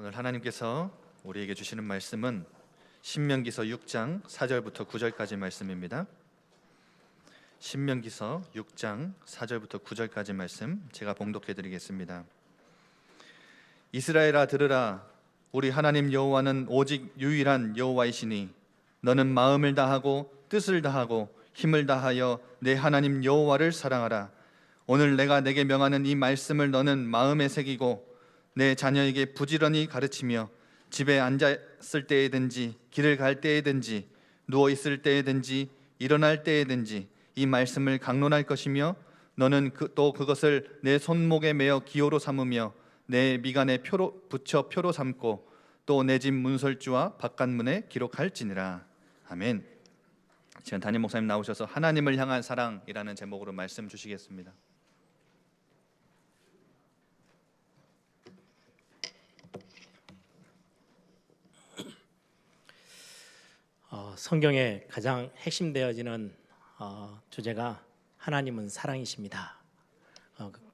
오늘 하나님께서 우리에게 주시는 말씀은 신명기서 6장 4절부터 9절까지 말씀입니다. 신명기서 6장 4절부터 9절까지 말씀 제가 봉독해 드리겠습니다. 이스라엘아 들으라. 우리 하나님 여호와는 오직 유일한 여호와이시니 너는 마음을 다하고 뜻을 다하고 힘을 다하여 내 하나님 여호와를 사랑하라. 오늘 내가 내게 명하는 이 말씀을 너는 마음에 새기고 내 자녀에게 부지런히 가르치며 집에 앉았을 때에든지 길을 갈 때에든지 누워 있을 때에든지 일어날 때에든지 이 말씀을 강론할 것이며 너는 또 그것을 내 손목에 매어 기호로 삼으며 내 미간에 붙여 표로 삼고 또 내 집 문설주와 바깥문에 기록할지니라. 아멘. 지금 담임 목사님 나오셔서 하나님을 향한 사랑이라는 제목으로 말씀 주시겠습니다. 성경에 가장 핵심되어지는 주제가 하나님은 사랑이십니다.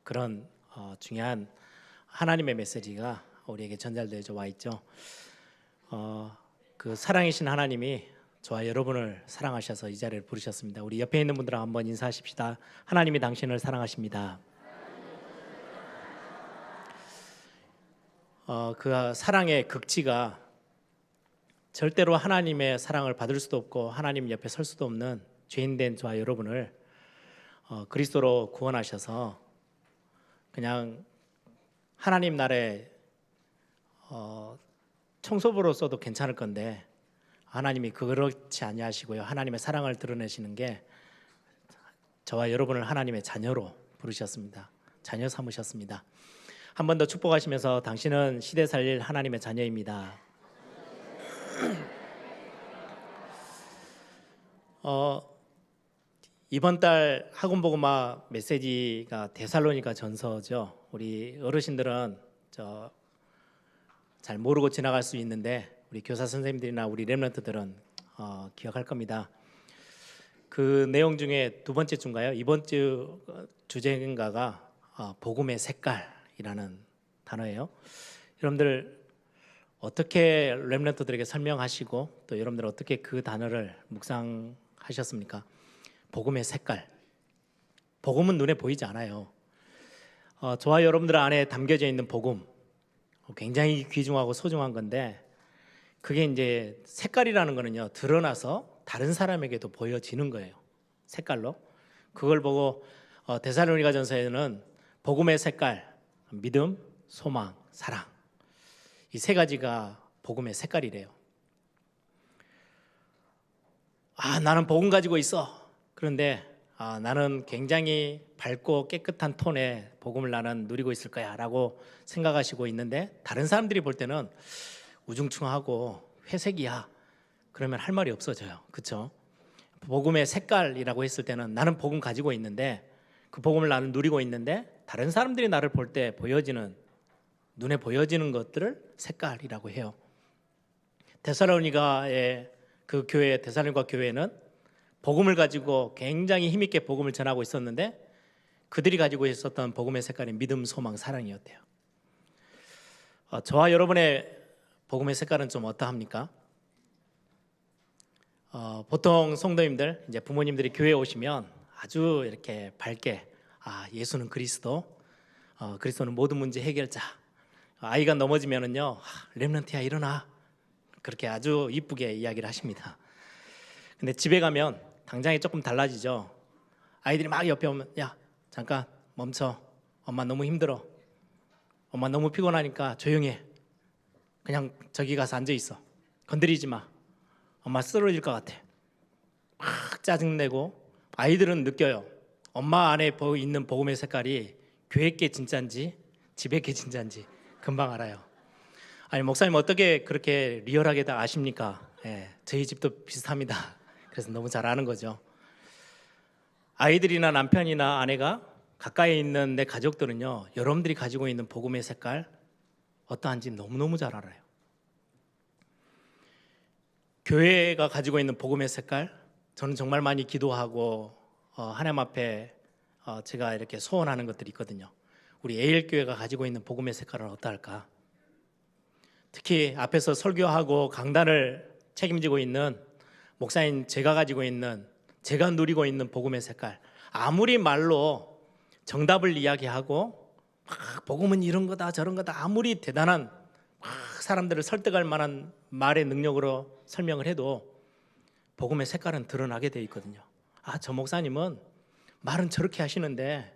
그런 중요한 하나님의 메시지가 우리에게 전달되어 와 있죠. 그 사랑이신 하나님이 저와 여러분을 사랑하셔서 이 자리를 부르셨습니다. 우리 옆에 있는 분들랑 한번 인사하십시다. 하나님이 당신을 사랑하십니다. 그 사랑의 극치가 절대로 하나님의 사랑을 받을 수도 없고 하나님 옆에 설 수도 없는 죄인된 저와 여러분을 그리스도로 구원하셔서 그냥 하나님 나라에 청소부로 써도 괜찮을 건데 하나님이 그렇지 아니하시고요. 하나님의 사랑을 드러내시는 게 저와 여러분을 하나님의 자녀로 부르셨습니다. 자녀 삼으셨습니다. 한 번 더 축복하시면서 당신은 시대 살릴 하나님의 자녀입니다. 이번 달 학원복음화 메시지가 데살로니가 전서죠. 우리 어르신들은 잘 모르고 지나갈 수 있는데 우리 교사 선생님들이나 우리 렘넌트들은 기억할 겁니다. 그 내용 중에 두 번째 주인가요? 이번 주 주제인가가 복음의 색깔이라는 단어예요. 여러분들 어떻게 렘넌트들에게 설명하시고 또 여러분들 어떻게 그 단어를 묵상하셨습니까? 복음의 색깔. 복음은 눈에 보이지 않아요. 저와 여러분들 안에 담겨져 있는 복음 굉장히 귀중하고 소중한 건데 그게 이제 색깔이라는 거는요 드러나서 다른 사람에게도 보여지는 거예요. 색깔로. 그걸 보고 데살로니가전서에는 복음의 색깔, 믿음, 소망, 사랑 이 세 가지가 복음의 색깔이래요. 나는 복음 가지고 있어. 그런데 나는 굉장히 밝고 깨끗한 톤의 복음을 나는 누리고 있을 거야 라고 생각하시고 있는데 다른 사람들이 볼 때는 우중충하고 회색이야. 그러면 할 말이 없어져요. 그렇죠? 복음의 색깔이라고 했을 때는 나는 복음 가지고 있는데 그 복음을 나는 누리고 있는데 다른 사람들이 나를 볼 때 보여지는 눈에 보여지는 것들을 색깔이라고 해요. 데살로니가의 그 교회, 데살로니가 교회는 복음을 가지고 굉장히 힘있게 복음을 전하고 있었는데 그들이 가지고 있었던 복음의 색깔이 믿음, 소망, 사랑이었대요. 저와 여러분의 복음의 색깔은 좀 어떠합니까? 보통 성도님들, 이제 부모님들이 교회에 오시면 아주 이렇게 밝게 예수는 그리스도, 그리스도는 모든 문제 해결자. 아이가 넘어지면은요, 렘넌트야 일어나. 그렇게 아주 이쁘게 이야기를 하십니다. 근데 집에 가면 당장이 조금 달라지죠. 아이들이 막 옆에 오면 야 잠깐 멈춰. 엄마 너무 힘들어. 엄마 너무 피곤하니까 조용히 해. 그냥 저기 가서 앉아 있어. 건드리지 마. 엄마 쓰러질 것 같아. 막 짜증내고 아이들은 느껴요. 엄마 안에 있는 복음의 색깔이 교회 게 진짜인지 집에 게 진짜인지 금방 알아요. 아니 목사님 어떻게 그렇게 리얼하게 다 아십니까? 저희 집도 비슷합니다. 그래서 너무 잘 아는 거죠. 아이들이나 남편이나 아내가 가까이 있는 내 가족들은요 여러분들이 가지고 있는 복음의 색깔 어떠한지 너무너무 잘 알아요. 교회가 가지고 있는 복음의 색깔 저는 정말 많이 기도하고 하나님 앞에 제가 이렇게 소원하는 것들이 있거든요. 우리 에일교회가 가지고 있는 복음의 색깔은 어떠할까? 특히 앞에서 설교하고 강단을 책임지고 있는 목사인 제가 가지고 있는, 제가 누리고 있는 복음의 색깔, 아무리 말로 정답을 이야기하고 막 복음은 이런 거다 저런 거다 아무리 대단한 막 사람들을 설득할 만한 말의 능력으로 설명을 해도 복음의 색깔은 드러나게 돼 있거든요. 아, 저 목사님은 말은 저렇게 하시는데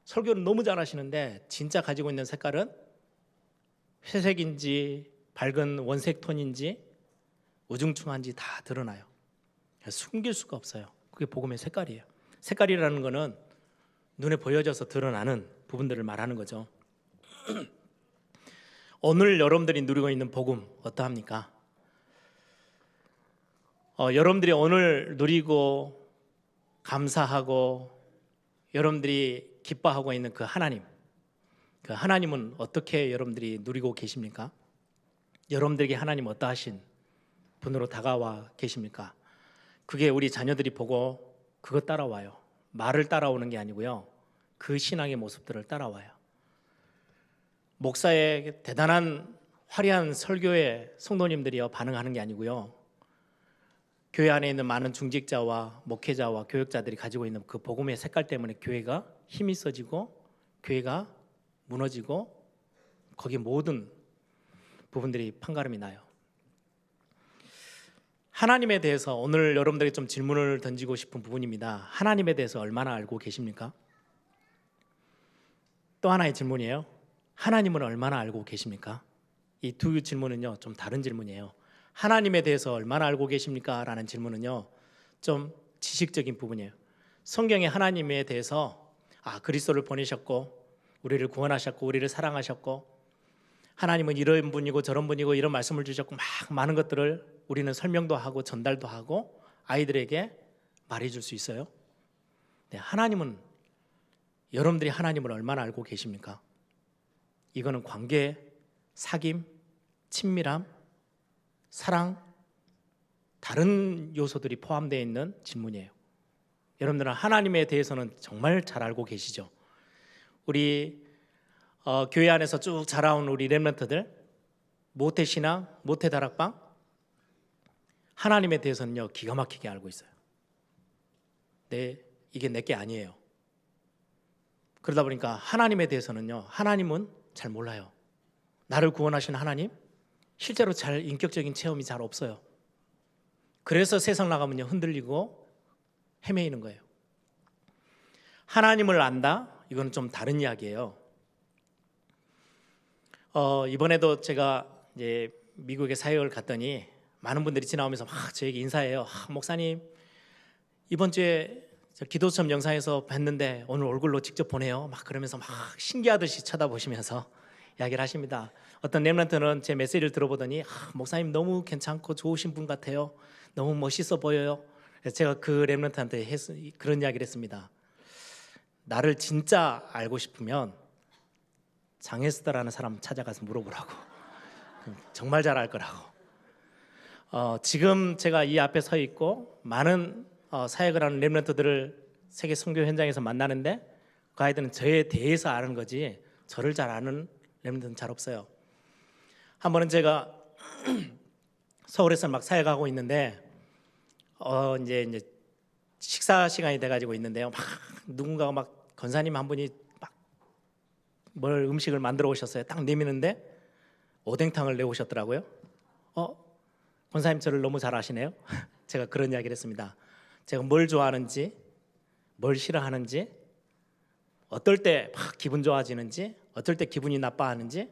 설교는 너무 잘하시는데 진짜 가지고 있는 색깔은 회색인지 밝은 원색 톤인지 우중충한지 다 드러나요. 숨길 수가 없어요. 그게 복음의 색깔이에요. 색깔이라는 거는 눈에 보여져서 드러나는 부분들을 말하는 거죠. 오늘 여러분들이 누리고 있는 복음 어떠합니까? 여러분들이 오늘 누리고 감사하고 여러분들이 기뻐하고 있는 그 하나님은 어떻게 여러분들이 누리고 계십니까? 여러분들에게 하나님 어떠하신 분으로 다가와 계십니까? 그게 우리 자녀들이 보고 그거 따라와요. 말을 따라오는 게 아니고요. 그 신앙의 모습들을 따라와요. 목사의 대단한 화려한 설교에 성도님들이 반응하는 게 아니고요. 교회 안에 있는 많은 중직자와 목회자와 교역자들이 가지고 있는 그 복음의 색깔 때문에 교회가 힘이 써지고 교회가 무너지고 거기 모든 부분들이 판가름이 나요. 하나님에 대해서 오늘 여러분들에게 좀 질문을 던지고 싶은 부분입니다. 하나님에 대해서 얼마나 알고 계십니까? 또 하나의 질문이에요. 하나님을 얼마나 알고 계십니까? 이 두 질문은요, 좀 다른 질문이에요. 하나님에 대해서 얼마나 알고 계십니까? 라는 질문은요, 좀 지식적인 부분이에요. 성경에 하나님에 대해서 그리스도를 보내셨고 우리를 구원하셨고 우리를 사랑하셨고 하나님은 이런 분이고 저런 분이고 이런 말씀을 주셨고 막 많은 것들을 우리는 설명도 하고 전달도 하고 아이들에게 말해줄 수 있어요. 네, 하나님은 여러분들이 하나님을 얼마나 알고 계십니까? 이거는 관계, 사귐, 친밀함, 사랑, 다른 요소들이 포함되어 있는 질문이에요. 여러분들은 하나님에 대해서는 정말 잘 알고 계시죠? 우리 교회 안에서 쭉 자라온 우리 렘넌트들, 모태신앙, 모태다락방, 하나님에 대해서는요 기가 막히게 알고 있어요. 네, 이게 내게 아니에요. 그러다 보니까 하나님에 대해서는요, 하나님은 잘 몰라요. 나를 구원하신 하나님, 실제로 잘 인격적인 체험이 잘 없어요. 그래서 세상 나가면요 흔들리고 헤매이는 거예요. 하나님을 안다? 이거는 좀 다른 이야기예요. 이번에도 제가 이제 미국에 사역을 갔더니 많은 분들이 지나오면서 막 저에게 인사해요. 목사님, 이번 주에 저 기도처럼 영상에서 뵀는데 오늘 얼굴로 직접 보네요. 막 그러면서 막 신기하듯이 쳐다보시면서 이야기를 하십니다. 어떤 렘넌트는 제 메시지를 들어보더니 목사님 너무 괜찮고 좋으신 분 같아요. 너무 멋있어 보여요. 그래서 제가 그 렘넌트한테 그런 이야기를 했습니다. 나를 진짜 알고 싶으면 장에스더라는 사람 찾아가서 물어보라고. 정말 잘 알 거라고. 지금 제가 이 앞에 서 있고 많은 사역을 하는 렘넌트들을 세계 선교 현장에서 만나는데 그 아이들은 저에 대해서 아는 거지 저를 잘 아는 렘넌트는 잘 없어요. 한 번은 제가 서울에서 막 사역하고 있는데 이제 식사 시간이 돼가지고 있는데요. 막 누군가가 막 권사님 한 분이 막 뭘 음식을 만들어 오셨어요. 딱 내미는데 오뎅탕을 내오셨더라고요. 권사님 저를 너무 잘 아시네요. 제가 그런 이야기를 했습니다. 제가 뭘 좋아하는지, 뭘 싫어하는지, 어떨 때 막 기분 좋아지는지, 어떨 때 기분이 나빠하는지,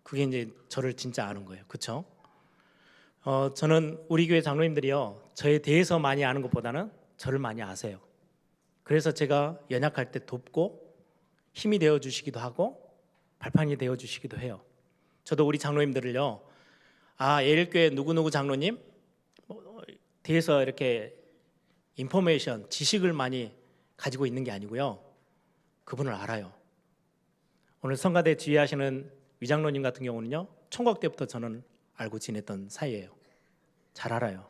그게 이제 저를 진짜 아는 거예요. 그렇죠? 저는 우리 교회 장로님들이요, 저에 대해서 많이 아는 것보다는 저를 많이 아세요. 그래서 제가 연약할 때 돕고 힘이 되어 주시기도 하고 발판이 되어 주시기도 해요. 저도 우리 장로님들을요, 예일교회 누구누구 장로님 대해서 이렇게 인포메이션, 지식을 많이 가지고 있는 게 아니고요, 그분을 알아요. 오늘 성가대 지휘하시는 위장로님 같은 경우는요, 총각 때부터 저는 알고 지냈던 사이예요. 잘 알아요.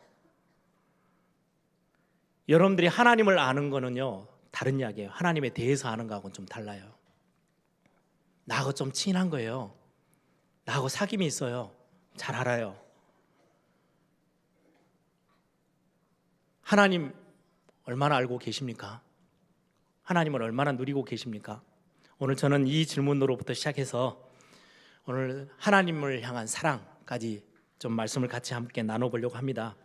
여러분들이 하나님을 아는 거는요 다른 이야기예요. 하나님에 대해서 아는 거하고는 좀 달라요. 나하고 좀 친한 거예요. 나하고 사귐이 있어요. 잘 알아요. 하나님 얼마나 알고 계십니까? 하나님을 얼마나 누리고 계십니까? 오늘 저는 이 질문으로부터 시작해서 오늘 하나님을 향한 사랑까지 좀 말씀을 같이 함께 나눠보려고 합니다.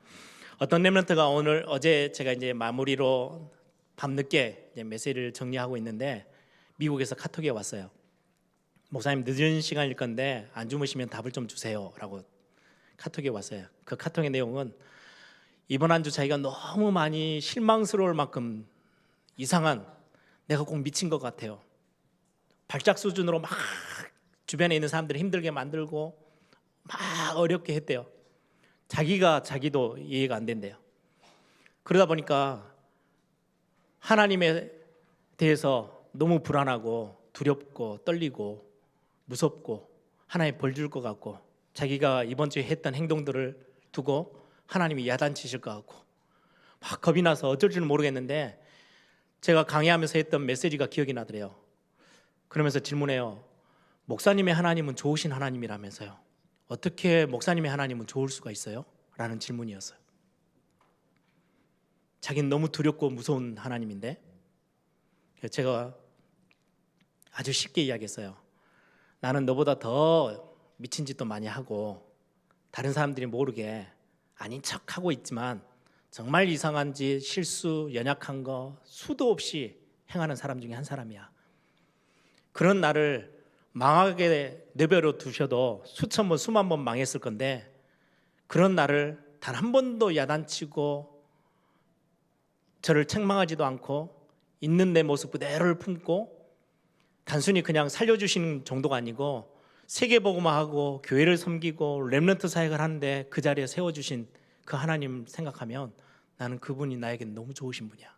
어떤 렘넌트가 어제 제가 이제 마무리로 밤늦게 이제 메시지를 정리하고 있는데 미국에서 카톡이 왔어요. 목사님 늦은 시간일 건데 안 주무시면 답을 좀 주세요라고 카톡이 왔어요. 그 카톡의 내용은 이번 한 주 자기가 너무 많이 실망스러울 만큼 이상한, 내가 꼭 미친 것 같아요. 발작 수준으로 막 주변에 있는 사람들을 힘들게 만들고 막 어렵게 했대요. 자기도 이해가 안 된대요. 그러다 보니까 하나님에 대해서 너무 불안하고 두렵고 떨리고 무섭고 하나님 벌 줄 것 같고 자기가 이번 주에 했던 행동들을 두고 하나님이 야단치실 것 같고 막 겁이 나서 어쩔 줄 모르겠는데 제가 강의하면서 했던 메시지가 기억이 나더래요. 그러면서 질문해요. 목사님의 하나님은 좋으신 하나님이라면서요. 어떻게 목사님의 하나님은 좋을 수가 있어요? 라는 질문이었어요. 자기는 너무 두렵고 무서운 하나님인데 제가 아주 쉽게 이야기했어요. 나는 너보다 더 미친 짓도 많이 하고 다른 사람들이 모르게 아닌 척하고 있지만 정말 이상한 짓, 실수, 연약한 거 수도 없이 행하는 사람 중에 한 사람이야. 그런 나를 망하게 내버려 두셔도 수천 번, 수만 번 망했을 건데 그런 나를 단 한 번도 야단치고 저를 책망하지도 않고 있는 내 모습 그대로를 품고 단순히 그냥 살려주시는 정도가 아니고 세계복음화하고 교회를 섬기고 렘넌트 사역을 하는데 그 자리에 세워주신 그 하나님 생각하면 나는 그분이 나에게 너무 좋으신 분이야.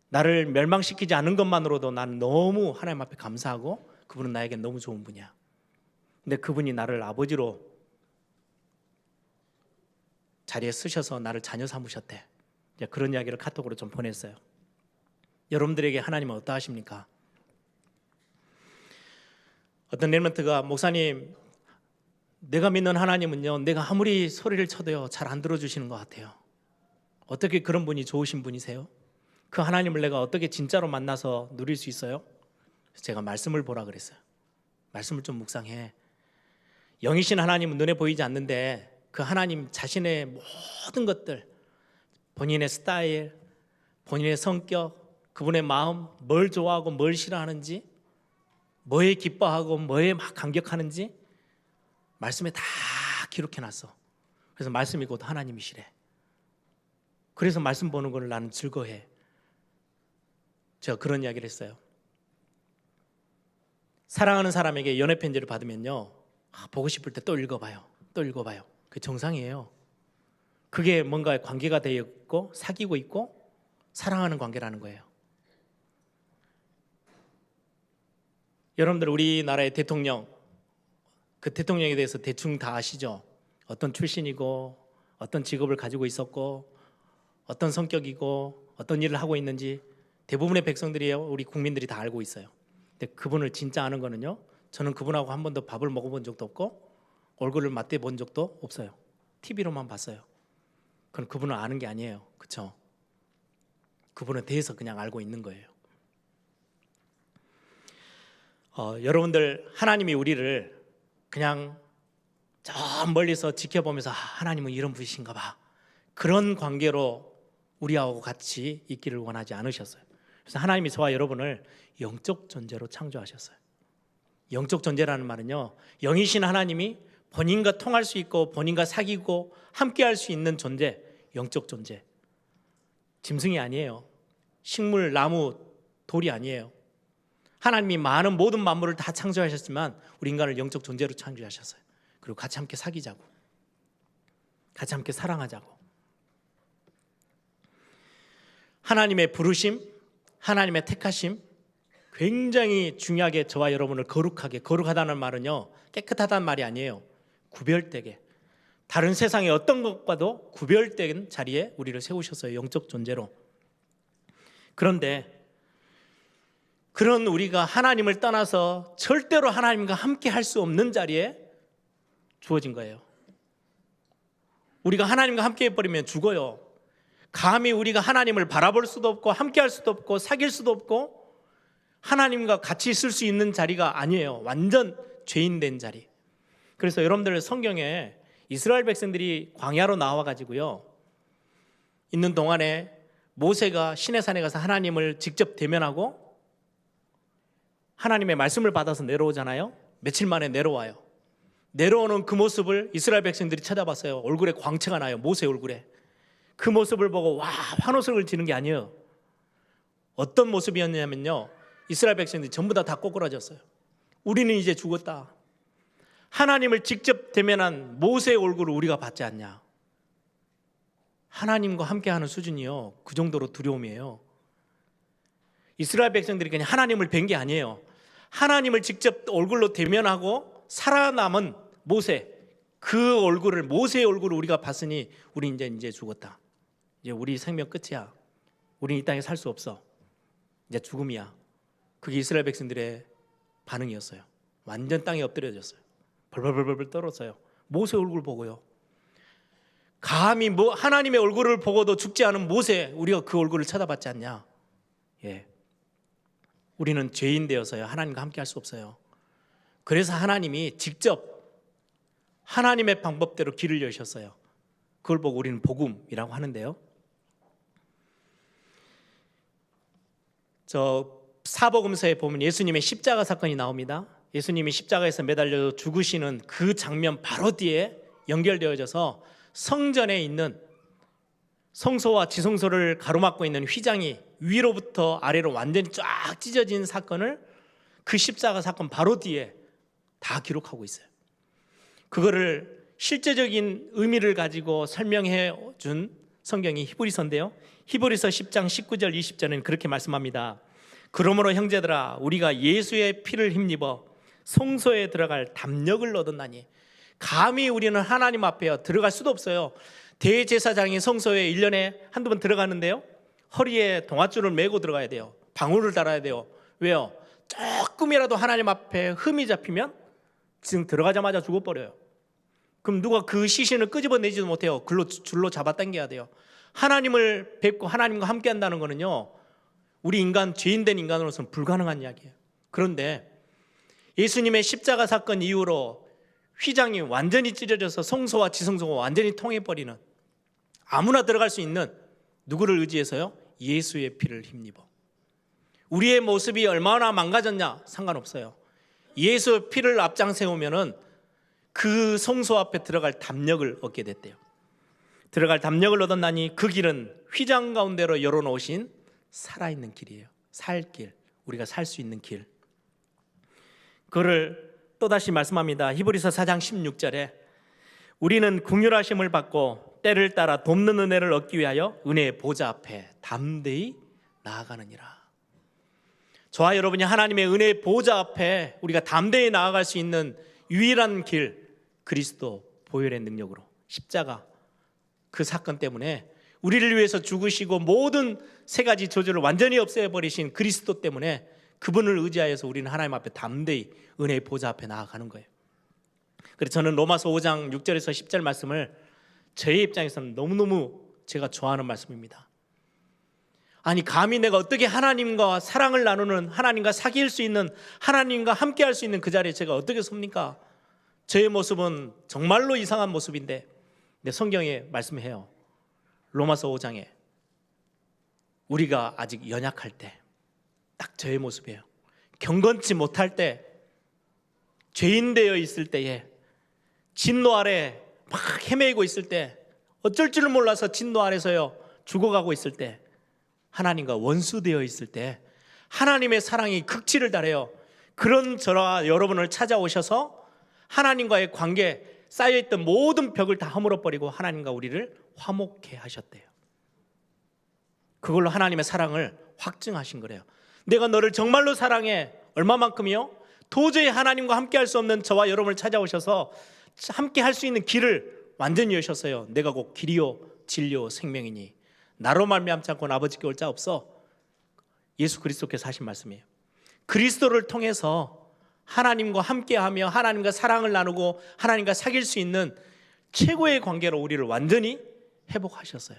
나를 멸망시키지 않은 것만으로도 나는 너무 하나님 앞에 감사하고 그분은 나에게 너무 좋은 분이야. 근데 그분이 나를 아버지로 자리에 쓰셔서 나를 자녀 삼으셨대. 이제 그런 이야기를 카톡으로 좀 보냈어요. 여러분들에게 하나님은 어떠하십니까? 어떤 렘넌트가 목사님 내가 믿는 하나님은요 내가 아무리 소리를 쳐도요 잘 안 들어주시는 것 같아요. 어떻게 그런 분이 좋으신 분이세요? 그 하나님을 내가 어떻게 진짜로 만나서 누릴 수 있어요? 제가 말씀을 보라 그랬어요. 말씀을 좀 묵상해. 영이신 하나님은 눈에 보이지 않는데 그 하나님 자신의 모든 것들, 본인의 스타일, 본인의 성격, 그분의 마음, 뭘 좋아하고 뭘 싫어하는지, 뭐에 기뻐하고 뭐에 막 감격하는지 말씀에 다 기록해놨어. 그래서 말씀이 곧 하나님이시래. 그래서 말씀 보는 걸 나는 즐거워해. 제가 그런 이야기를 했어요. 사랑하는 사람에게 연애 편지를 받으면요 보고 싶을 때 또 읽어봐요. 또 읽어봐요. 그게 정상이에요. 그게 뭔가 관계가 되어 있고 사귀고 있고 사랑하는 관계라는 거예요. 여러분들 우리나라의 대통령, 그 대통령에 대해서 대충 다 아시죠? 어떤 출신이고 어떤 직업을 가지고 있었고 어떤 성격이고 어떤 일을 하고 있는지 대부분의 백성들이에요. 우리 국민들이 다 알고 있어요. 근데 그분을 진짜 아는 거는요 저는 그분하고 한 번도 밥을 먹어본 적도 없고 얼굴을 맞대 본 적도 없어요. TV로만 봤어요. 그건 그분을 아는 게 아니에요. 그렇죠? 그분에 대해서 그냥 알고 있는 거예요. 여러분들 하나님이 우리를 그냥 저 멀리서 지켜보면서 하나님은 이런 분이신가 봐 그런 관계로 우리하고 같이 있기를 원하지 않으셨어요. 그래서 하나님이 저와 여러분을 영적 존재로 창조하셨어요. 영적 존재라는 말은요 영이신 하나님이 본인과 통할 수 있고 본인과 사귀고 함께할 수 있는 존재, 영적 존재. 짐승이 아니에요. 식물, 나무, 돌이 아니에요. 하나님이 많은 모든 만물을 다 창조하셨지만 우리 인간을 영적 존재로 창조하셨어요. 그리고 같이 함께 사귀자고, 같이 함께 사랑하자고. 하나님의 부르심, 하나님의 택하심 굉장히 중요하게 저와 여러분을 거룩하게, 거룩하다는 말은요 깨끗하다는 말이 아니에요. 구별되게, 다른 세상의 어떤 것과도 구별된 자리에 우리를 세우셨어요. 영적 존재로. 그런데 그런 우리가 하나님을 떠나서 절대로 하나님과 함께 할 수 없는 자리에 주어진 거예요. 우리가 하나님과 함께 해버리면 죽어요. 감히 우리가 하나님을 바라볼 수도 없고 함께 할 수도 없고 사귈 수도 없고 하나님과 같이 있을 수 있는 자리가 아니에요. 완전 죄인 된 자리. 그래서 여러분들 성경에 이스라엘 백성들이 광야로 나와가지고요 있는 동안에 모세가 시내산에 가서 하나님을 직접 대면하고 하나님의 말씀을 받아서 내려오잖아요. 며칠 만에 내려와요. 내려오는 그 모습을 이스라엘 백성들이 쳐다봤어요. 얼굴에 광채가 나요. 모세 얼굴에. 그 모습을 보고 와 환호성을 지는 게 아니에요. 어떤 모습이었냐면요 이스라엘 백성들이 전부 다 꼬꾸라졌어요. 우리는 이제 죽었다. 하나님을 직접 대면한 모세의 얼굴을 우리가 받지 않냐. 하나님과 함께하는 수준이요 그 정도로 두려움이에요. 이스라엘 백성들이 그냥 하나님을 뵌 게 아니에요. 하나님을 직접 얼굴로 대면하고 살아남은 모세, 그 얼굴을 모세의 얼굴을 우리가 봤으니 우리 이제 죽었다. 이제 우리 생명 끝이야. 우리 이 땅에 살 수 없어. 이제 죽음이야. 그게 이스라엘 백성들의 반응이었어요. 완전 땅에 엎드려졌어요. 벌벌벌벌 떨었어요. 모세 얼굴 보고요. 감히 하나님의 얼굴을 보고도 죽지 않은 모세, 우리가 그 얼굴을 쳐다봤지 않냐. 예. 우리는 죄인 되어서요 하나님과 함께 할 수 없어요. 그래서 하나님이 직접 하나님의 방법대로 길을 여셨어요. 그걸 보고 우리는 복음이라고 하는데요. 저 사복음서에 보면 예수님의 십자가 사건이 나옵니다. 예수님이 십자가에서 매달려 죽으시는 그 장면 바로 뒤에 연결되어져서 성전에 있는 성소와 지성소를 가로막고 있는 휘장이 위로부터 아래로 완전히 쫙 찢어진 사건을 그 십자가 사건 바로 뒤에 다 기록하고 있어요. 그거를 실제적인 의미를 가지고 설명해 준 성경이 히브리서인데요. 히브리서 10장 19절 20절은 그렇게 말씀합니다. 그러므로 형제들아 우리가 예수의 피를 힘입어 성소에 들어갈 담력을 얻었나니. 감히 우리는 하나님 앞에 들어갈 수도 없어요. 대제사장이 성소에 1년에 한두 번 들어가는데요 허리에 동아줄을 메고 들어가야 돼요. 방울을 달아야 돼요. 왜요? 조금이라도 하나님 앞에 흠이 잡히면 지금 들어가자마자 죽어버려요. 그럼 누가 그 시신을 끄집어내지도 못해요. 줄로 잡아당겨야 돼요. 하나님을 뵙고 하나님과 함께 한다는 거는요 우리 인간, 죄인된 인간으로서는 불가능한 이야기예요. 그런데 예수님의 십자가 사건 이후로 휘장이 완전히 찢어져서 성소와 지성소가 완전히 통해버리는, 아무나 들어갈 수 있는, 누구를 의지해서요? 예수의 피를 힘입어. 우리의 모습이 얼마나 망가졌냐 상관없어요. 예수의 피를 앞장 세우면은 그 성소 앞에 들어갈 담력을 얻게 됐대요. 들어갈 담력을 얻었나니 그 길은 휘장 가운데로 열어놓으신 살아있는 길이에요. 살 길, 우리가 살 수 있는 길. 그를 또다시 말씀합니다. 히브리서 4장 16절에 우리는 긍휼하심을 받고 때를 따라 돕는 은혜를 얻기 위하여 은혜의 보좌 앞에 담대히 나아가느니라. 저와 여러분이 하나님의 은혜의 보좌 앞에 우리가 담대히 나아갈 수 있는 유일한 길, 그리스도 보혈의 능력으로, 십자가 그 사건 때문에 우리를 위해서 죽으시고 모든 세 가지 저주를 완전히 없애버리신 그리스도 때문에 그분을 의지하여서 우리는 하나님 앞에 담대히 은혜의 보좌 앞에 나아가는 거예요. 그래서 저는 로마서 5장 6절에서 10절 말씀을 저의 입장에서는 너무너무 제가 좋아하는 말씀입니다. 아니 감히 내가 어떻게 하나님과 사랑을 나누는, 하나님과 사귈 수 있는, 하나님과 함께 할 수 있는 그 자리에 제가 어떻게 섭니까? 저의 모습은 정말로 이상한 모습인데, 근데 성경에 말씀해요. 로마서 5장에 우리가 아직 연약할 때 딱 저의 모습이에요. 경건치 못할 때, 죄인 되어 있을 때에, 진노 아래 막 헤매이고 있을 때, 어쩔 줄을 몰라서 진노 아래서요 죽어가고 있을 때, 하나님과 원수되어 있을 때 하나님의 사랑이 극치를 달해요. 그런 저와 여러분을 찾아오셔서 하나님과의 관계, 쌓여있던 모든 벽을 다 허물어버리고 하나님과 우리를 화목케 하셨대요. 그걸로 하나님의 사랑을 확증하신 거래요. 내가 너를 정말로 사랑해. 얼마만큼이요? 도저히 하나님과 함께 할 수 없는 저와 여러분을 찾아오셔서 함께 할 수 있는 길을 완전히 여셨어요. 내가 곧 길이요 진리요 생명이니 나로 말미암지 않고는 아버지께 올 자 없어. 예수 그리스도께서 하신 말씀이에요. 그리스도를 통해서 하나님과 함께하며 하나님과 사랑을 나누고 하나님과 사귈 수 있는 최고의 관계로 우리를 완전히 회복하셨어요.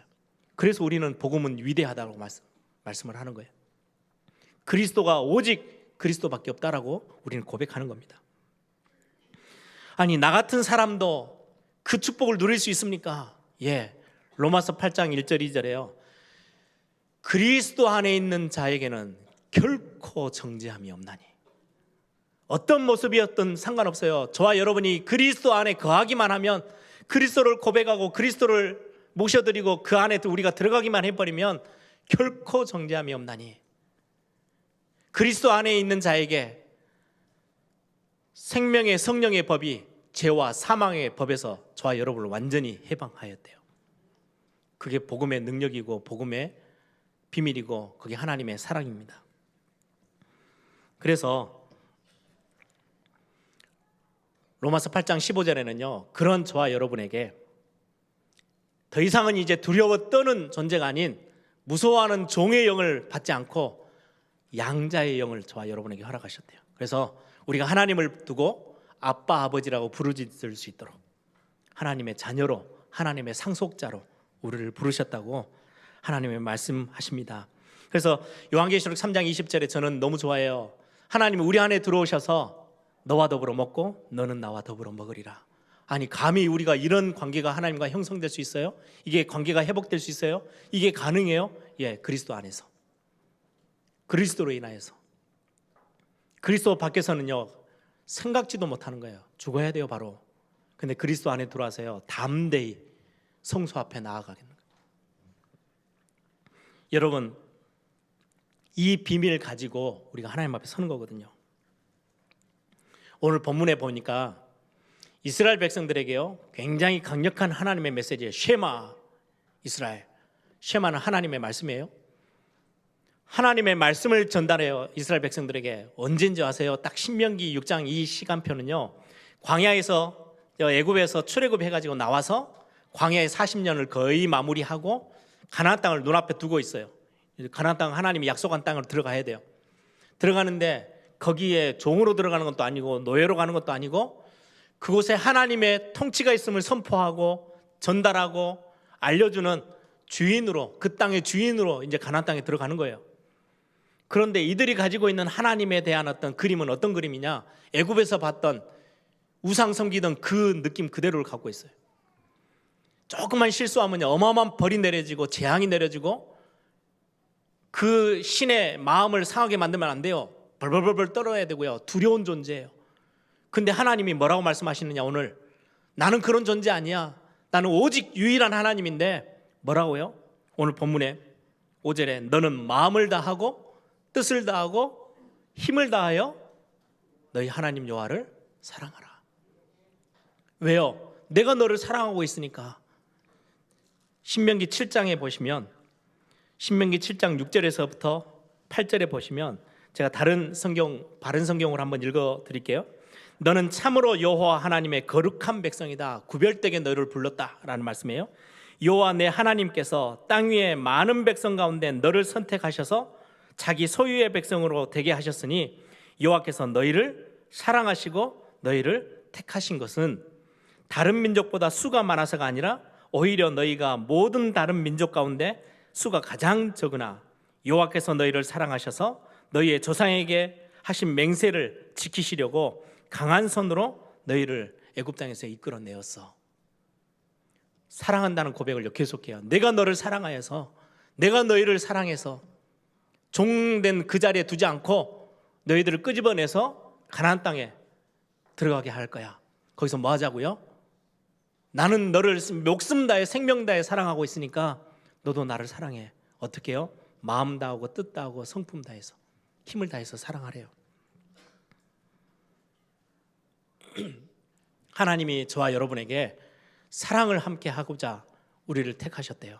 그래서 우리는 복음은 위대하다고 말씀을 하는 거예요. 그리스도가 오직 그리스도밖에 없다라고 우리는 고백하는 겁니다. 아니, 나 같은 사람도 그 축복을 누릴 수 있습니까? 예, 로마서 8장 1절 2절에요. 그리스도 안에 있는 자에게는 결코 정죄함이 없나니. 어떤 모습이었든 상관없어요. 저와 여러분이 그리스도 안에 거하기만 하면, 그리스도를 고백하고 그리스도를 모셔드리고 그 안에 우리가 들어가기만 해버리면 결코 정죄함이 없나니. 그리스도 안에 있는 자에게 생명의 성령의 법이 죄와 사망의 법에서 저와 여러분을 완전히 해방하였대요. 그게 복음의 능력이고 복음의 비밀이고 그게 하나님의 사랑입니다. 그래서 로마서 8장 15절에는요, 그런 저와 여러분에게 더 이상은 이제 두려워 떠는 존재가 아닌 무서워하는 종의 영을 받지 않고 양자의 영을 저와 여러분에게 허락하셨대요. 그래서 우리가 하나님을 두고 아빠 아버지라고 부르짖을 수 있도록 하나님의 자녀로, 하나님의 상속자로 우리를 부르셨다고 하나님의 말씀하십니다. 그래서 요한계시록 3장 20절에 저는 너무 좋아해요. 하나님이 우리 안에 들어오셔서 너와 더불어 먹고 너는 나와 더불어 먹으리라. 아니, 감히 우리가 이런 관계가 하나님과 형성될 수 있어요? 이게 관계가 회복될 수 있어요? 이게 가능해요? 예, 그리스도 안에서, 그리스도로 인하여서. 그리스도 밖에서는요 생각지도 못하는 거예요. 죽어야 돼요 바로. 근데 그리스도 안에 들어와서요 담대히 성소 앞에 나아가겠는 거예요. 여러분, 이 비밀을 가지고 우리가 하나님 앞에 서는 거거든요. 오늘 본문에 보니까 이스라엘 백성들에게요 굉장히 강력한 하나님의 메시지예요. 쉐마 이스라엘. 쉐마는 하나님의 말씀이에요. 하나님의 말씀을 전달해요. 이스라엘 백성들에게. 언제인지 아세요? 딱 신명기 6장 이 시간표는요, 광야에서 애굽에서 출애굽해가지고 나와서 광야에 40년을 거의 마무리하고 가나안 땅을 눈앞에 두고 있어요. 가나안 땅, 하나님이 약속한 땅으로 들어가야 돼요. 들어가는데 거기에 종으로 들어가는 것도 아니고 노예로 가는 것도 아니고 그곳에 하나님의 통치가 있음을 선포하고 전달하고 알려주는 주인으로, 그 땅의 주인으로 이제 가나안 땅에 들어가는 거예요. 그런데 이들이 가지고 있는 하나님에 대한 어떤 그림은 어떤 그림이냐? 애굽에서 봤던 우상 섬기던 그 느낌 그대로를 갖고 있어요. 조금만 실수하면 어마어마한 벌이 내려지고 재앙이 내려지고 그 신의 마음을 상하게 만들면 안 돼요. 벌벌벌벌 떨어야 되고요. 두려운 존재예요. 근데 하나님이 뭐라고 말씀하시느냐 오늘? 나는 그런 존재 아니야. 나는 오직 유일한 하나님인데 뭐라고요? 오늘 본문에 5절에 너는 마음을 다하고 뜻을 다하고 힘을 다하여 너희 하나님 여호와를 사랑하라. 왜요? 내가 너를 사랑하고 있으니까. 신명기 7장에 보시면, 신명기 7장 6절에서부터 8절에 보시면 제가 다른 성경, 바른 성경으로 한번 읽어 드릴게요. 너는 참으로 여호와 하나님의 거룩한 백성이다. 구별되게 너를 불렀다라는 말씀이에요. 여호와 내 하나님께서 땅 위에 많은 백성 가운데 너를 선택하셔서 자기 소유의 백성으로 되게 하셨으니 여호와께서 너희를 사랑하시고 너희를 택하신 것은 다른 민족보다 수가 많아서가 아니라 오히려 너희가 모든 다른 민족 가운데 수가 가장 적으나 여호와께서 너희를 사랑하셔서 너희의 조상에게 하신 맹세를 지키시려고 강한 손으로 너희를 애굽 땅에서 이끌어내었어. 사랑한다는 고백을 계속해요. 내가 너를 사랑하여서, 내가 너희를 사랑해서 종된 그 자리에 두지 않고 너희들을 끄집어내서 가나안 땅에 들어가게 할 거야. 거기서 뭐 하자고요? 나는 너를 목숨 다해 생명 다해 사랑하고 있으니까 너도 나를 사랑해. 어떻게 해요? 마음 다하고 뜻 다하고 성품 다해서, 힘을 다해서 사랑하래요. 하나님이 저와 여러분에게 사랑을 함께 하고자 우리를 택하셨대요.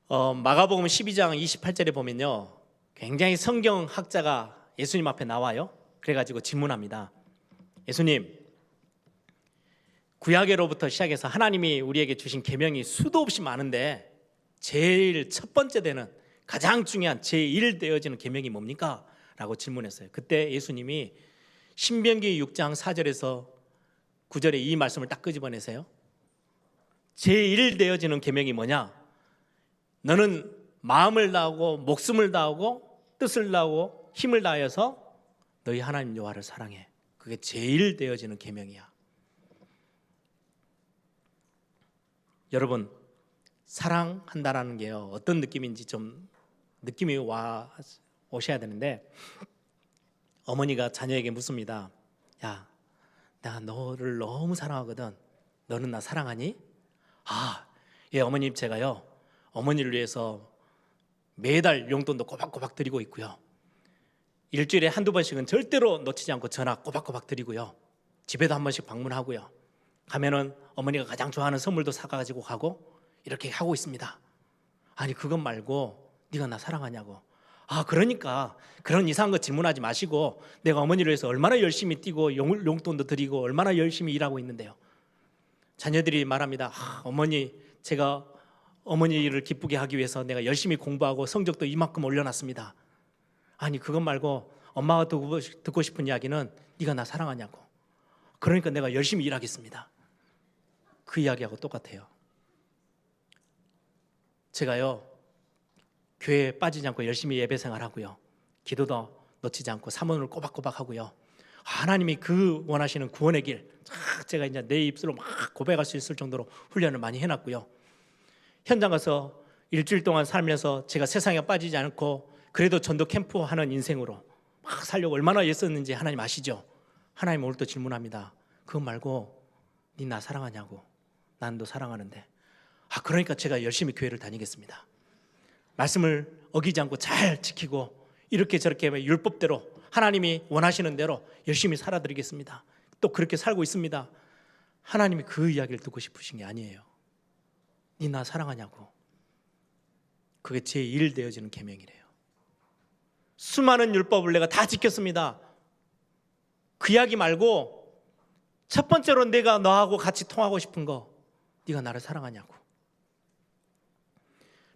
마가복음 12장 28절에 보면요, 굉장히 성경학자가 예수님 앞에 나와요. 그래가지고 질문합니다. 예수님, 구약에로부터 시작해서 하나님이 우리에게 주신 계명이 수도 없이 많은데 제일 첫 번째 되는 가장 중요한 제1 되어지는 계명이 뭡니까? 라고 질문했어요. 그때 예수님이 신명기 6장 4절에서 9절에 이 말씀을 딱 끄집어내세요. 제1 되어지는 계명이 뭐냐? 너는 마음을 다하고 목숨을 다하고 뜻을 다하고 힘을 다하여서 너희 하나님 여호와를 사랑해. 그게 제1 되어지는 계명이야. 여러분, 사랑한다라는 게요, 어떤 느낌인지 좀 느낌이 오셔야 되는데, 어머니가 자녀에게 묻습니다. 야, 내가 너를 너무 사랑하거든. 너는 나 사랑하니? 예, 어머님, 제가요 어머니를 위해서 매달 용돈도 꼬박꼬박 드리고 있고요, 일주일에 한두 번씩은 절대로 놓치지 않고 전화 꼬박꼬박 드리고요, 집에도 한 번씩 방문하고요, 가면은 어머니가 가장 좋아하는 선물도 사가지고 가고 이렇게 하고 있습니다. 아니, 그것 말고 네가 나 사랑하냐고. 그러니까 그런 이상한 거 질문하지 마시고 내가 어머니를 위해서 얼마나 열심히 뛰고 용돈도 드리고 얼마나 열심히 일하고 있는데요. 자녀들이 말합니다. 어머니, 제가 어머니를 기쁘게 하기 위해서 내가 열심히 공부하고 성적도 이만큼 올려놨습니다. 아니, 그것 말고 엄마가 듣고 싶은 이야기는 네가 나 사랑하냐고. 그러니까 내가 열심히 일하겠습니다. 그 이야기하고 똑같아요. 제가요 교회에 빠지지 않고 열심히 예배 생활하고요, 기도도 놓치지 않고 사모를 꼬박꼬박 하고요, 하나님이 그 원하시는 구원의 길 제가 이제 내 입술로 막 고백할 수 있을 정도로 훈련을 많이 해놨고요, 현장 가서 일주일 동안 살면서 제가 세상에 빠지지 않고 그래도 전도 캠프 하는 인생으로 막 살려고 얼마나 애썼는지 하나님 아시죠? 하나님 오늘 또 질문합니다. 그거 말고 네 나 사랑하냐고. 난 너 사랑하는데. 그러니까 제가 열심히 교회를 다니겠습니다. 말씀을 어기지 않고 잘 지키고 이렇게 저렇게 율법대로 하나님이 원하시는 대로 열심히 살아드리겠습니다. 또 그렇게 살고 있습니다. 하나님이 그 이야기를 듣고 싶으신 게 아니에요. 네 나 사랑하냐고. 그게 제1 되어지는 계명이래요. 수많은 율법을 내가 다 지켰습니다. 그 이야기 말고 첫 번째로 내가 너하고 같이 통하고 싶은 거, 네가 나를 사랑하냐고.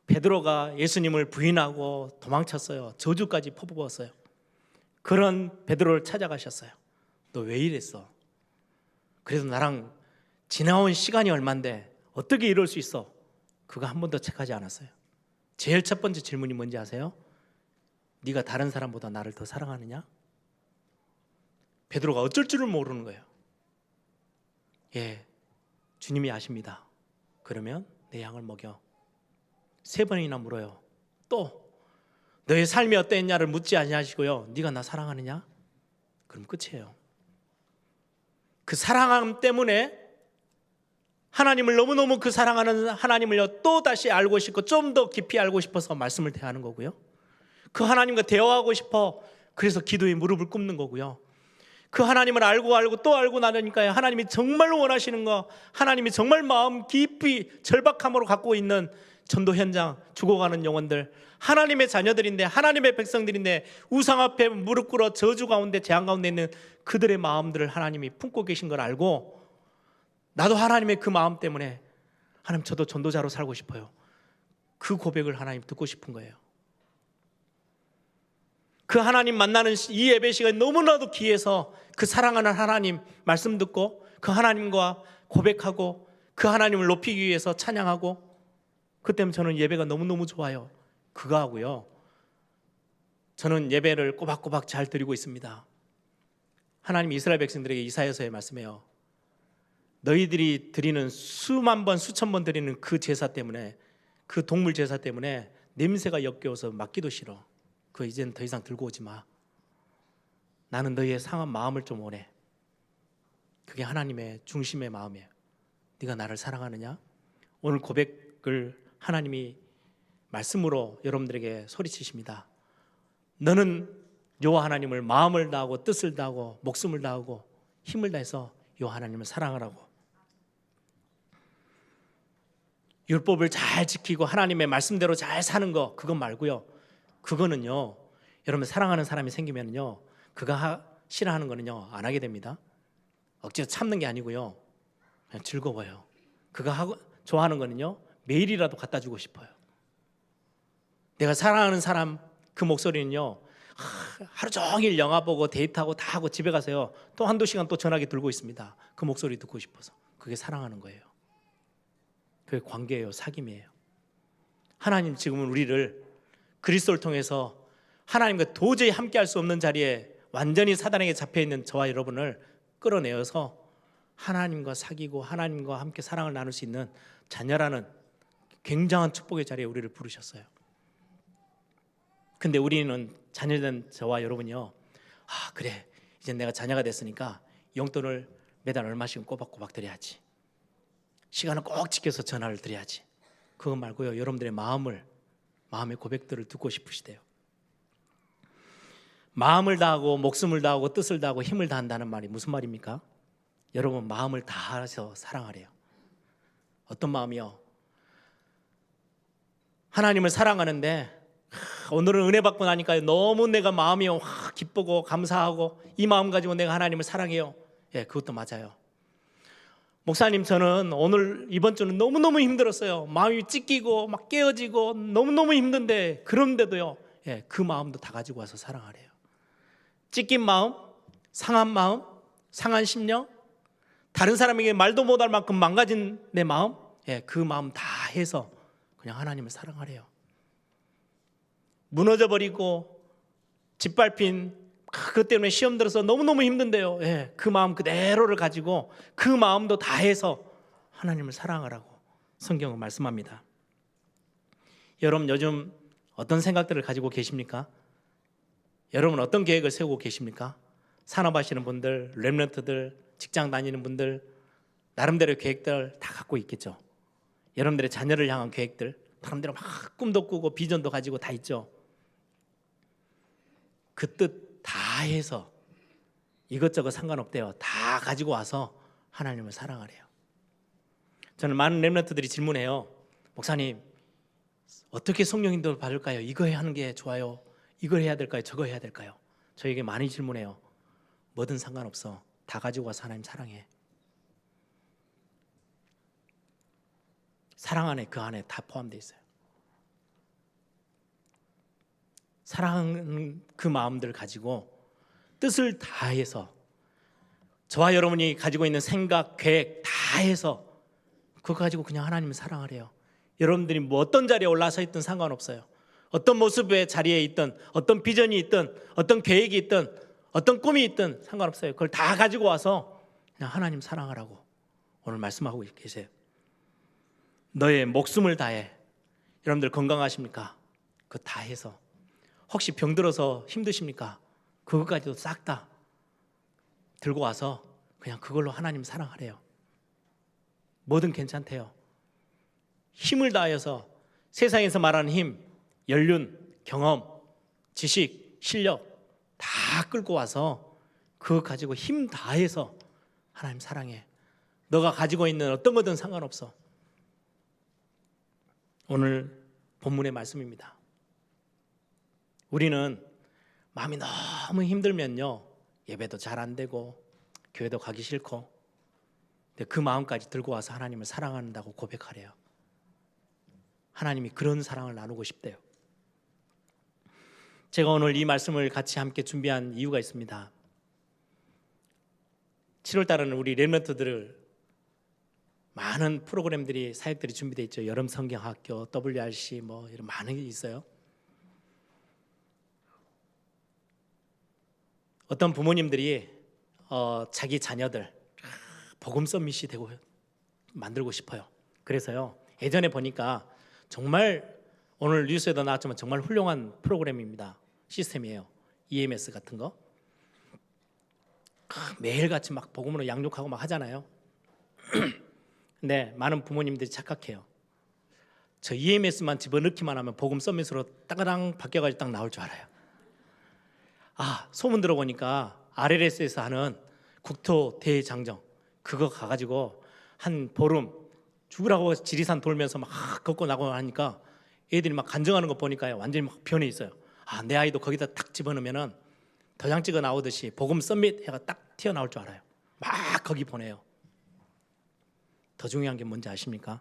베드로가 예수님을 부인하고 도망쳤어요. 저주까지 퍼부었어요. 그런 베드로를 찾아가셨어요. 너 왜 이랬어? 그래도 나랑 지나온 시간이 얼만데 어떻게 이럴 수 있어? 그거 한 번도 체크하지 않았어요. 제일 첫 번째 질문이 뭔지 아세요? 네가 다른 사람보다 나를 더 사랑하느냐? 베드로가 어쩔 줄을 모르는 거예요. 예, 주님이 아십니다. 그러면 내 양을 먹여. 3번이나 물어요. 또 너의 삶이 어땠냐를 묻지 아니하시고요, 네가 나 사랑하느냐? 그럼 끝이에요. 그 사랑함 때문에 하나님을 너무너무 그 사랑하는 하나님을 또 다시 알고 싶고 좀 더 깊이 알고 싶어서 말씀을 대하는 거고요, 그 하나님과 대화하고 싶어 그래서 기도에 무릎을 꿇는 거고요, 그 하나님을 알고 또 알고 나니까 하나님이 정말 원하시는 거, 하나님이 정말 마음 깊이 절박함으로 갖고 있는 전도 현장, 죽어가는 영혼들, 하나님의 자녀들인데 하나님의 백성들인데 우상 앞에 무릎 꿇어 저주 가운데 재앙 가운데 있는 그들의 마음들을 하나님이 품고 계신 걸 알고, 나도 하나님의 그 마음 때문에 하나님 저도 전도자로 살고 싶어요. 그 고백을 하나님 듣고 싶은 거예요. 그 하나님 만나는 이 예배 시간이 너무나도 귀해서 그 사랑하는 하나님 말씀 듣고 그 하나님과 고백하고 그 하나님을 높이기 위해서 찬양하고, 그 때문에 저는 예배가 너무너무 좋아요. 그거 하고요, 저는 예배를 꼬박꼬박 잘 드리고 있습니다. 하나님 이스라엘 백성들에게 이사야서에 말씀해요. 너희들이 드리는 수만 번 수천 번 드리는 그 제사 때문에, 그 동물 제사 때문에 냄새가 역겨워서 맡기도 싫어. 그거 이제는 더 이상 들고 오지 마. 나는 너희의 상한 마음을 좀 원해. 그게 하나님의 중심의 마음이에요. 네가 나를 사랑하느냐? 오늘 고백을 하나님이 말씀으로 여러분들에게 소리치십니다. 너는 여호와 하나님을 마음을 다하고 뜻을 다하고 목숨을 다하고 힘을 다해서 여호와 하나님을 사랑하라고. 율법을 잘 지키고 하나님의 말씀대로 잘 사는 거, 그건 말고요, 그거는요, 여러분 사랑하는 사람이 생기면요, 그가 싫어하는 거는요 안 하게 됩니다. 억지로 참는 게 아니고요, 그냥 즐거워요. 그가 좋아하는 거는요 매일이라도 갖다 주고 싶어요. 내가 사랑하는 사람 그 목소리는요 하루 종일 영화 보고 데이트하고 다 하고 집에 가서요 또 한두 시간 또 전화기 들고 있습니다. 그 목소리 듣고 싶어서. 그게 사랑하는 거예요. 그게 관계예요. 사귐이에요. 하나님 지금은 우리를 그리스도를 통해서 하나님과 도저히 함께할 수 없는 자리에 완전히 사단에게 잡혀있는 저와 여러분을 끌어내어서 하나님과 사귀고 하나님과 함께 사랑을 나눌 수 있는 자녀라는 굉장한 축복의 자리에 우리를 부르셨어요. 근데 우리는 자녀된 저와 여러분이요, 그래 이제 내가 자녀가 됐으니까 용돈을 매달 얼마씩은 꼬박꼬박 드려야지, 시간을 꼭 지켜서 전화를 드려야지, 그거 말고요 여러분들의 마음의 고백들을 듣고 싶으시대요. 마음을 다하고 목숨을 다하고 뜻을 다하고 힘을 다한다는 말이 무슨 말입니까? 여러분 마음을 다해서 사랑하래요. 어떤 마음이요? 하나님을 사랑하는데 오늘은 은혜 받고 나니까 너무 내가 마음이 기쁘고 감사하고 이 마음 가지고 내가 하나님을 사랑해요. 예, 그것도 맞아요. 목사님 저는 오늘 이번 주는 너무너무 힘들었어요. 마음이 찢기고 막 깨어지고 너무너무 힘든데 그런데도요 그 마음도 다 가지고 와서 사랑하래요. 찢긴 마음, 상한 심령, 다른 사람에게 말도 못할 만큼 망가진 내 마음, 그 마음 다 해서 그냥 하나님을 사랑하래요. 무너져버리고 짓밟힌 그것 때문에 시험 들어서 너무너무 힘든데요 그 마음 그대로를 가지고 그 마음도 다 해서 하나님을 사랑하라고 성경은 말씀합니다. 여러분 요즘 어떤 생각들을 가지고 계십니까? 여러분 어떤 계획을 세우고 계십니까? 산업하시는 분들, 렘넌트들, 직장 다니는 분들 나름대로 계획들 다 갖고 있겠죠. 여러분들의 자녀를 향한 계획들 나름대로 막 꿈도 꾸고 비전도 가지고 다 있죠. 그 뜻 다 해서 이것저것 상관없대요. 다 가지고 와서 하나님을 사랑하래요. 저는 많은 렘넌트들이 질문해요. 목사님 어떻게 성령 인도를 받을까요? 이거 하는 게 좋아요? 이걸 해야 될까요? 저거 해야 될까요? 저에게 많이 질문해요. 뭐든 상관없어. 다 가지고 와서 하나님 사랑해. 사랑 안에 그 안에 다 포함되어 있어요. 사랑하는 그 마음들 가지고 뜻을 다해서 저와 여러분이 가지고 있는 생각, 계획 다 해서 그거 가지고 그냥 하나님을 사랑하래요. 여러분들이 뭐 어떤 자리에 올라서 있든 상관없어요. 어떤 모습의 자리에 있든 어떤 비전이 있든 어떤 계획이 있든 어떤 꿈이 있든 상관없어요. 그걸 다 가지고 와서 그냥 하나님 사랑하라고 오늘 말씀하고 계세요. 너의 목숨을 다해. 여러분들 건강하십니까? 그거 다 해서. 혹시 병들어서 힘드십니까? 그것까지도 싹 다 들고 와서 그냥 그걸로 하나님 사랑하래요. 뭐든 괜찮대요. 힘을 다해서 세상에서 말하는 힘, 연륜, 경험, 지식, 실력 다 끌고 와서 그거 가지고 힘 다해서 하나님 사랑해. 너가 가지고 있는 어떤 거든 상관없어. 오늘 본문의 말씀입니다. 우리는 마음이 너무 힘들면요 예배도 잘 안 되고 교회도 가기 싫고, 근데 그 마음까지 들고 와서 하나님을 사랑한다고 고백하래요. 하나님이 그런 사랑을 나누고 싶대요. 제가 오늘 이 말씀을 같이 함께 준비한 이유가 있습니다. 7월 달에는 우리 렘넌트들을 많은 프로그램들이 사역들이 준비되어 있죠. 여름 성경학교, WRC 뭐 이런 많은 게 있어요. 어떤 부모님들이 자기 자녀들 복음 서밋이 되고 만들고 싶어요. 그래서요 예전에 보니까 정말 오늘 뉴스에도 나왔지만 정말 훌륭한 프로그램입니다. 시스템이에요. EMS 같은 거 매일같이 막 복음으로 양육하고 막 하잖아요. 근데 많은 부모님들이 착각해요. 저 EMS만 집어넣기만 하면 복음 서밋으로 따가당 바뀌어가지고 딱 나올 줄 알아요. 소문 들어보니까 RLS에서 하는 국토 대장정 그거 가가지고 한 보름 죽으라고 지리산 돌면서 막 걷고 나고 하니까 애들이 막 간증하는 거 보니까 완전히 막 변해 있어요. 내 아이도 거기다 딱 집어넣으면은 도장 찍어 나오듯이 복음 서밋 해가 딱 튀어나올 줄 알아요. 막 거기 보내요. 더 중요한 게 뭔지 아십니까?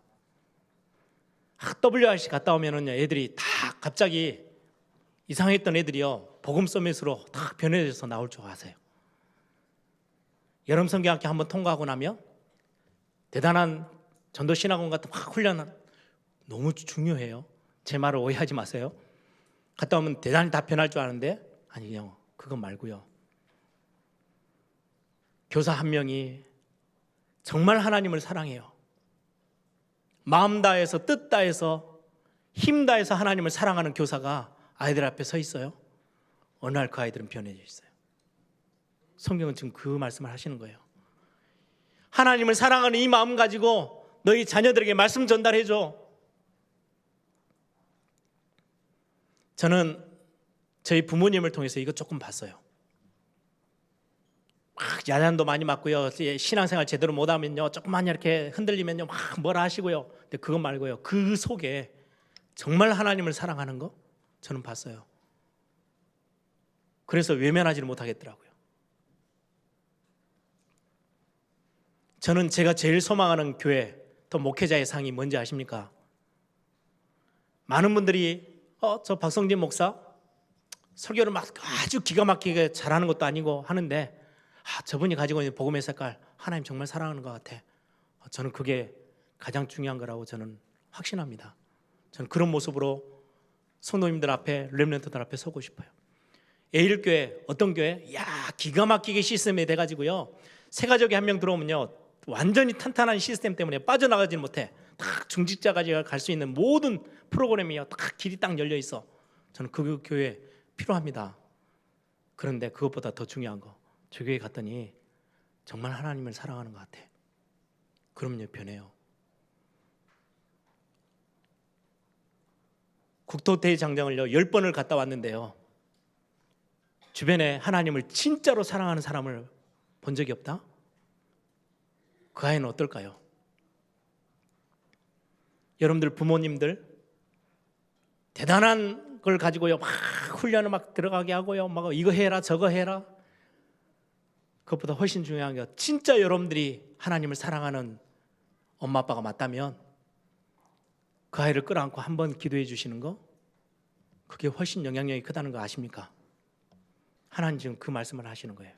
WRC 갔다 오면은 애들이 다 갑자기 이상했던 애들이요 복음 서밋으로 다 변해져서 나올 줄 아세요. 여름 성경학교 한번 통과하고 나면 대단한 전도 신학원 같은 막 훈련 너무 중요해요. 제 말을 오해하지 마세요. 갔다 오면 대단히 다 변할 줄 아는데 아니요, 그거 말고요. 교사 한 명이 정말 하나님을 사랑해요. 마음 다해서 뜻 다해서 힘 다해서 하나님을 사랑하는 교사가 아이들 앞에 서 있어요. 어느 날 그 아이들은 변해져 있어요. 성경은 지금 그 말씀을 하시는 거예요. 하나님을 사랑하는 이 마음 가지고 너희 자녀들에게 말씀 전달해줘. 저는 저희 부모님을 통해서 이거 조금 봤어요. 막 야단도 많이 맞고요. 신앙생활 제대로 못하면요, 조금만 이렇게 흔들리면요, 막 뭐라 하시고요. 근데 그거 말고요, 그 속에 정말 하나님을 사랑하는 거 저는 봤어요. 그래서 외면하지를 못하겠더라고요. 저는 제가 제일 소망하는 교회 또 목회자의 상이 뭔지 아십니까? 많은 분들이 저 박성진 목사 설교를 막 아주 기가 막히게 잘하는 것도 아니고 하는데 저분이 가지고 있는 복음의 색깔, 하나님 정말 사랑하는 것 같아. 저는 그게 가장 중요한 거라고 저는 확신합니다. 저는 그런 모습으로 성도님들 앞에, 렘넌트들 앞에 서고 싶어요. 에일교회, 어떤 교회? 기가 막히게 시스템이 돼가지고요, 세가족이 한 명 들어오면요, 완전히 탄탄한 시스템 때문에 빠져나가지 못해. 딱 중직자까지 갈 수 있는 모든 프로그램이요, 딱 길이 딱 열려 있어. 저는 그 교회 필요합니다. 그런데 그것보다 더 중요한 거, 저 교회 갔더니 정말 하나님을 사랑하는 것 같아. 그럼요, 변해요. 국토대장정을요 10번을 갔다 왔는데요, 주변에 하나님을 진짜로 사랑하는 사람을 본 적이 없다? 그 아이는 어떨까요? 여러분들 부모님들 대단한 걸 가지고요, 막 훈련을 막 들어가게 하고요, 막 이거 해라 저거 해라. 그것보다 훨씬 중요한 게, 진짜 여러분들이 하나님을 사랑하는 엄마 아빠가 맞다면 그 아이를 끌어안고 한번 기도해 주시는 거, 그게 훨씬 영향력이 크다는 거 아십니까? 하나님 지금 그 말씀을 하시는 거예요.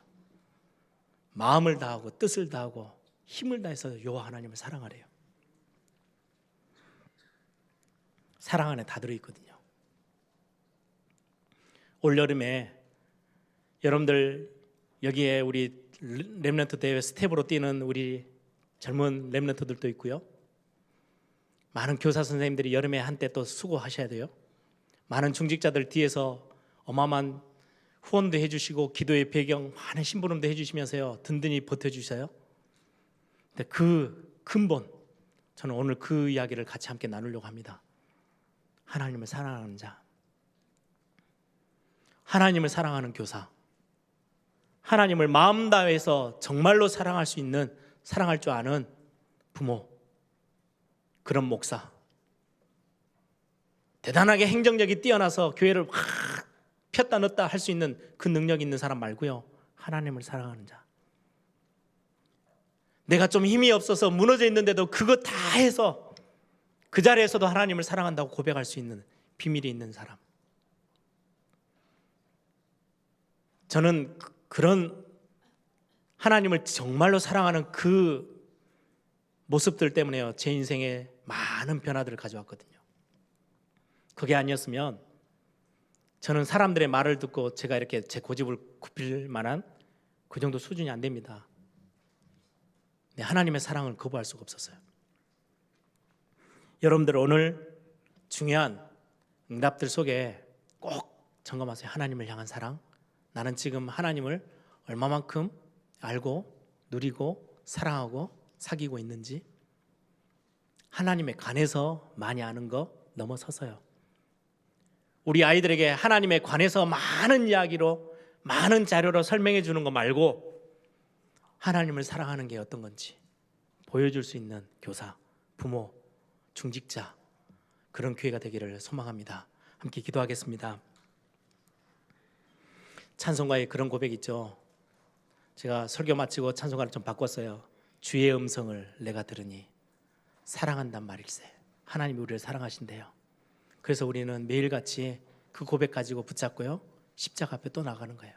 마음을 다하고 뜻을 다하고 힘을 다해서 여호와 하나님을 사랑하래요. 사랑 안에 다 들어있거든요. 올여름에 여러분들 여기에 우리 렘넌트 대회 스텝으로 뛰는 우리 젊은 렘넌트들도 있고요, 많은 교사 선생님들이 여름에 한때 또 수고하셔야 돼요. 많은 중직자들 뒤에서 어마어마한 후원도 해주시고 기도의 배경 많은 심부름도 해주시면서요, 든든히 버텨주셔요. 근데 그 근본, 저는 오늘 그 이야기를 같이 함께 나누려고 합니다. 하나님을 사랑하는 자, 하나님을 사랑하는 교사, 하나님을 마음 다해서 정말로 사랑할 수 있는, 사랑할 줄 아는 부모, 그런 목사, 대단하게 행정력이 뛰어나서 교회를 확 폈다 넣었다 할 수 있는 그 능력이 있는 사람 말고요, 하나님을 사랑하는 자, 내가 좀 힘이 없어서 무너져 있는데도 그거 다 해서 그 자리에서도 하나님을 사랑한다고 고백할 수 있는 비밀이 있는 사람. 저는 그런 하나님을 정말로 사랑하는 그 모습들 때문에요, 제 인생에 많은 변화들을 가져왔거든요. 그게 아니었으면 저는 사람들의 말을 듣고 제가 이렇게 제 고집을 굽힐 만한 그 정도 수준이 안 됩니다. 하나님의 사랑을 거부할 수가 없었어요. 여러분들 오늘 중요한 응답들 속에 꼭 점검하세요. 하나님을 향한 사랑, 나는 지금 하나님을 얼마만큼 알고 누리고 사랑하고 사귀고 있는지, 하나님에 관해서 많이 아는 거 넘어서서요, 우리 아이들에게 하나님에 관해서 많은 이야기로 많은 자료로 설명해 주는 거 말고 하나님을 사랑하는 게 어떤 건지 보여줄 수 있는 교사, 부모, 중직자, 그런 교회가 되기를 소망합니다. 함께 기도하겠습니다. 찬송가에 그런 고백 있죠. 제가 설교 마치고 찬송가를 좀 바꿨어요. 주의 음성을 내가 들으니 사랑한단 말일세. 하나님이 우리를 사랑하신대요. 그래서 우리는 매일같이 그 고백 가지고 붙잡고요, 십자가 앞에 또 나가는 거예요.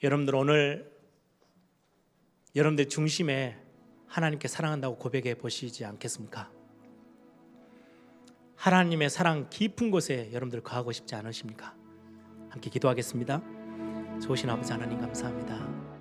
여러분들 오늘 여러분들 중심에 하나님께 사랑한다고 고백해 보시지 않겠습니까? 하나님의 사랑 깊은 곳에 여러분들 거하고 싶지 않으십니까? 함께 기도하겠습니다. 좋으신 아버지 하나님 감사합니다.